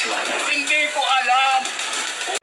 Hindi ko alam.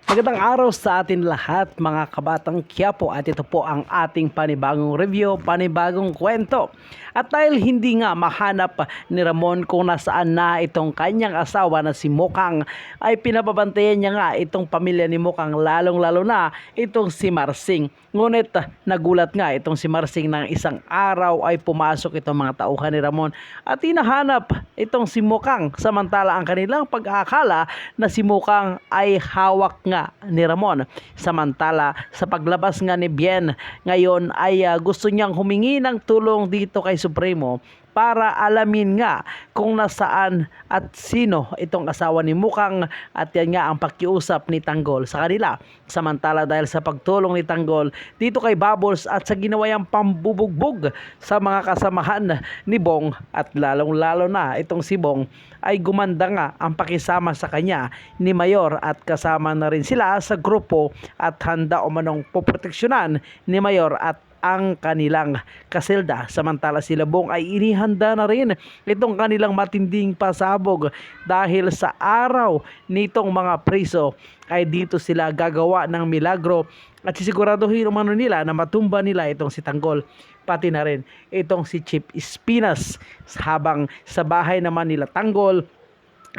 Magandang araw sa atin lahat mga kabatang Quiapo at ito po ang ating panibagong review, panibagong kwento. At dahil hindi nga mahanap ni Ramon kung nasaan na itong kanyang asawa na si Mokang, ay pinababantayan niya nga itong pamilya ni Mokang, lalong-lalo na itong si Marsing. Ngunit nagulat nga itong si Marsing ng isang araw ay pumasok itong mga tauhan ni Ramon at hinahanap itong si Mokang, samantala ang kanilang pag-aakala na si Mokang ay hawak nga ni Ramon. Samantala sa paglabas nga ni Bien ngayon ay gusto niyang humingi ng tulong dito kay Supremo para alamin nga kung nasaan at sino itong asawa ni Mokang, at yan nga ang pakiusap ni Tanggol sa kanila. Samantala dahil sa pagtulong ni Tanggol dito kay Bubbles at sa ginawayang pambubugbog sa mga kasamahan ni Bong, at lalong-lalo na itong si Bong, ay gumanda nga ang pakisama sa kanya ni Mayor at kasama na rin sila sa grupo at handa umanong poproteksyonan ni Mayor at ang kanilang kaselda. Samantala sila Bong ay inihanda na rin itong kanilang matinding pasabog dahil sa araw nitong mga preso ay dito sila gagawa ng milagro at sisiguraduhin umano nila na matumba nila itong si Tanggol, pati na rin itong si Chief Espinas. Habang sa bahay naman nila Tanggol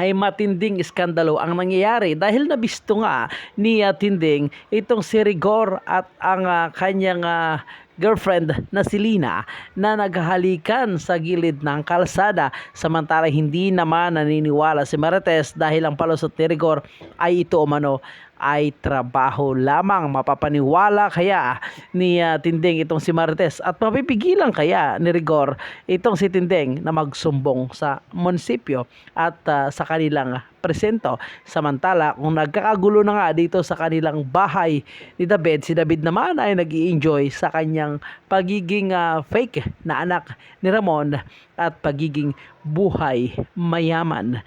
ay matinding iskandalo ang nangyayari dahil nabisto nga ni Tinding itong si Rigor at ang kanyang girlfriend na si Lina na naghahalikan sa gilid ng kalsada. Samantala hindi naman naniniwala si Marites dahil ang palusot ni Rigor ay ito umano ay trabaho lamang. Mapapaniwala kaya ni Tinding itong si Marites at mapipigilan kaya ni Rigor itong si Tinding na magsumbong sa munisipyo at sa kanilang presento. Samantala kung nagkakagulo na nga dito sa kanilang bahay ni David, si David naman ay nag-i-enjoy sa kanyang pagiging fake na anak ni Ramon at pagiging buhay mayaman.